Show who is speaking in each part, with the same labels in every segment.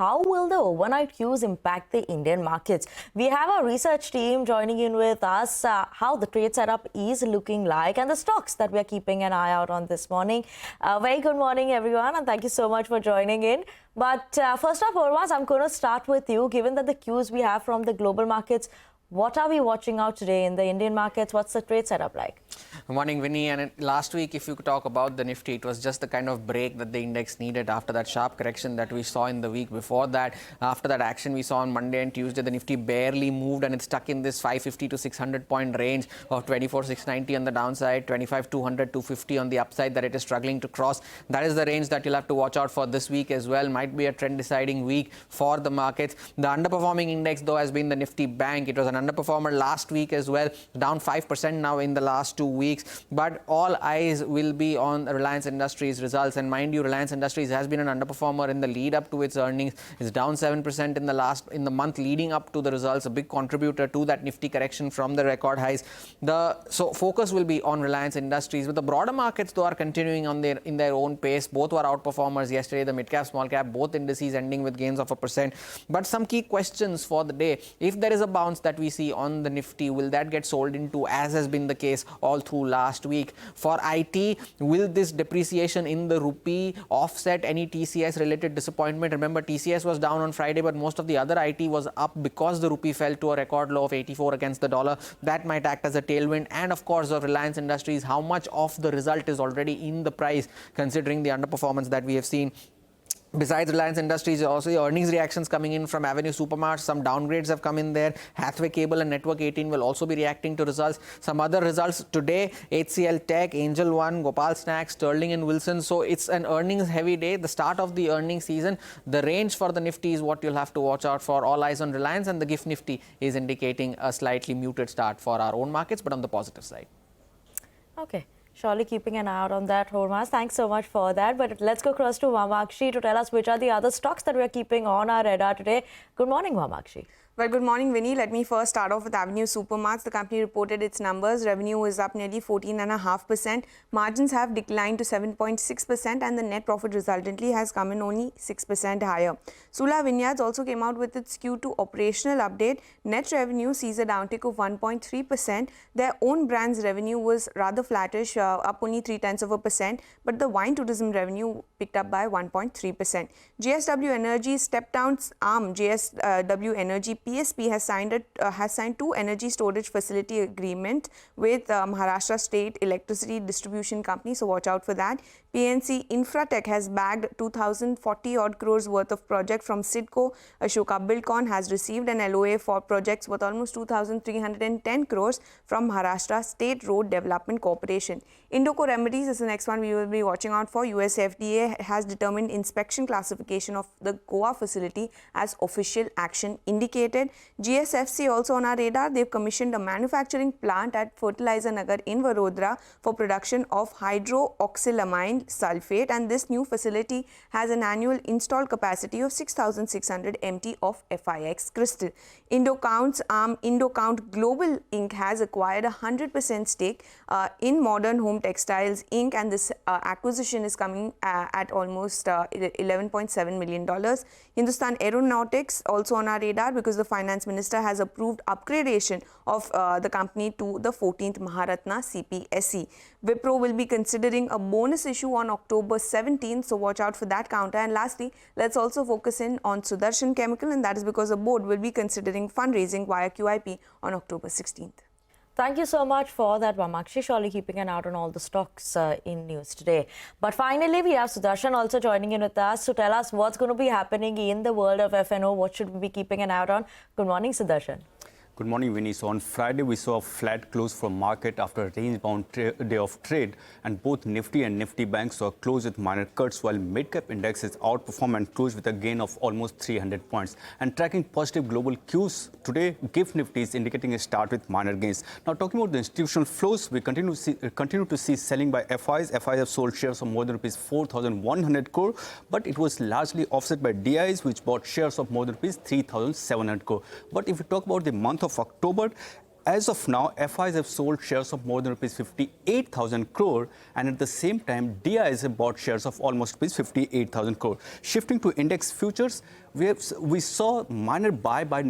Speaker 1: How will the overnight cues impact the Indian markets? We have our research team joining in with us, how the trade setup is looking like and the stocks that we are keeping an eye out on this morning. Very good morning, everyone, and thank you so much for joining in. But first off, Urmas, I'm going to start with you. Given that the cues we have from the global markets, what are we watching out today in the Indian markets? What's the trade setup like?
Speaker 2: Good morning, Vinny. And last week, if you could talk about the Nifty, it was just the kind of break that the index needed after that sharp correction that we saw in the week before that. After that action we saw on Monday and Tuesday, the Nifty barely moved and it's stuck in this 550 to 600 point range of 24,690 on the downside, 25,200, 250 on the upside that it is struggling to cross. That is the range that you'll have to watch out for this week as well. Might be a trend deciding week for the markets. The underperforming index, though, has been the Nifty Bank. It was an underperformer last week as well, down 5% now in the last 2 weeks. But all eyes will be on Reliance Industries results. And mind you, Reliance Industries has been an underperformer in the lead up to its earnings. It's down 7% in the month leading up to the results, a big contributor to that Nifty correction from the record highs. So focus will be on Reliance Industries. But the broader markets, though, are continuing in their own pace. Both were outperformers yesterday. The mid cap, small cap, both indices ending with gains of 1%. But some key questions for the day: if there is a bounce that we see on the Nifty, will that get sold into, as has been the case all through last week? For IT, will this depreciation in the rupee offset any TCS related disappointment? Remember, TCS was down on Friday, but most of the other IT was up because the rupee fell to a record low of 84 against the dollar. That might act as a tailwind. And of course, of Reliance Industries, how much of the result is already in the price considering the underperformance that we have seen. Besides Reliance Industries, also the earnings reactions coming in from Avenue Supermarts. Some downgrades have come in there. Hathway Cable and Network 18 will also be reacting to results. Some other results today: HCL Tech, Angel One, Gopal Snacks, Sterling and Wilson. So it's an earnings heavy day, the start of the earnings season. The range for the Nifty is what you'll have to watch out for. All eyes on Reliance, and the GIFT Nifty is indicating a slightly muted start for our own markets, but on the positive side.
Speaker 1: Okay. Surely keeping an eye out on that, Hormas. Thanks so much for that. But let's go across to Vamakshi to tell us which are the other stocks that we're keeping on our radar today. Good morning, Vamakshi.
Speaker 3: Well, good morning, Vinny. Let me first start off with Avenue Supermarts. The company reported its numbers. Revenue is up nearly 14.5%. Margins have declined to 7.6%, and the net profit resultantly has come in only 6% higher. Sula Vineyards also came out with its Q2 operational update. Net revenue sees a downtick of 1.3%. Their own brands revenue was rather flattish, up only 0.3%, but the wine tourism revenue picked up by 1.3%. JSW Energy's step-down arm, JSW Energy PSP has signed 2 energy storage facility agreement with Maharashtra State Electricity Distribution Company, so watch out for that. PNC Infratech has bagged 2,040 odd crores worth of project from Sidco. Ashoka Buildcon has received an LOA for projects worth almost 2,310 crores from Maharashtra State Road Development Corporation. Indoco Remedies is the next one we will be watching out for. US FDA has determined inspection classification of the Goa facility as official action indicated. GSFC also on our radar. They've commissioned a manufacturing plant at Fertilizer Nagar in Vadodara for production of hydroxylamine sulfate, and this new facility has an annual installed capacity of 6,600 MT of FIX crystal. Indocount's arm Indocount Global Inc. has acquired a 100% stake in Modern Home Textiles Inc., and this acquisition is coming at almost $11.7 million. Hindustan Aeronautics also on our radar because the finance minister has approved upgradation of the company to the 14th Maharatna CPSE. Wipro will be considering a bonus issue on October 17th, so watch out for that counter. And lastly, let's also focus in on Sudarshan Chemical, and that is because the board will be considering fundraising via QIP on October 16th.
Speaker 1: Thank you so much for that, Vamakshi. Surely keeping an eye on all the stocks in news today. But finally, we have Sudarshan also joining in with us to tell us what's going to be happening in the world of F&O. What should we be keeping an eye on? Good morning, Sudarshan.
Speaker 4: Good morning, Vinny. So on Friday, we saw a flat close for market after a range-bound day of trade, and both Nifty and Nifty banks saw a close with minor cuts, while mid-cap indexes outperformed and closed with a gain of almost 300 points. And tracking positive global cues, today, GIFT Nifty is indicating a start with minor gains. Now, talking about the institutional flows, we continue to see selling by FIs. FIs have sold shares of more than rupees 4,100 crore, but it was largely offset by DIs, which bought shares of more than rupees 3,700 crore. But if we talk about the month of October, as of now, FIs have sold shares of more than rupees 58,000 crore, and at the same time, DIs have bought shares of almost rupees 58,000 crore. Shifting to index futures, we saw minor buy by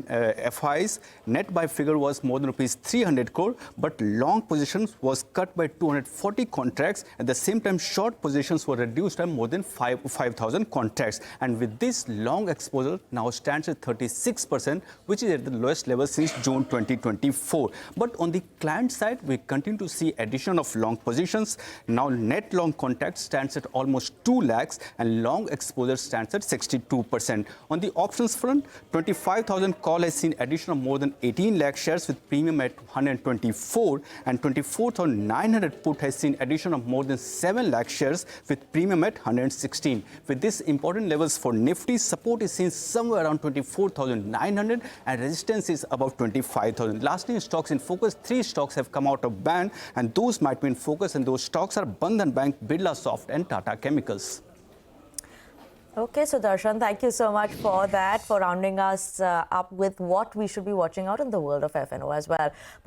Speaker 4: FIs. Net buy figure was more than rupees 300 crore, but long positions was cut by 240 contracts. At the same time, short positions were reduced by more than 5,000 contracts. And with this, long exposure now stands at 36%, which is at the lowest level since June 2024. But on the client side, we continue to see addition of long positions. Now, net long contracts stands at almost 2 lakhs and long exposure stands at 62%. On the options front, 25,000 call has seen addition of more than 18 lakh shares with premium at 124, and 24,900 put has seen addition of more than 7 lakh shares with premium at 116. With this important levels for Nifty, support is seen somewhere around 24,900 and resistance is about 25,000. Lastly, in stocks in focus, 3 stocks have come out of ban, and those might be in focus, and those stocks are Bandhan Bank, Birlasoft and Tata Chemicals.
Speaker 1: Okay, so Darshan, thank you so much for that, for rounding us up with what we should be watching out in the world of F&O as well.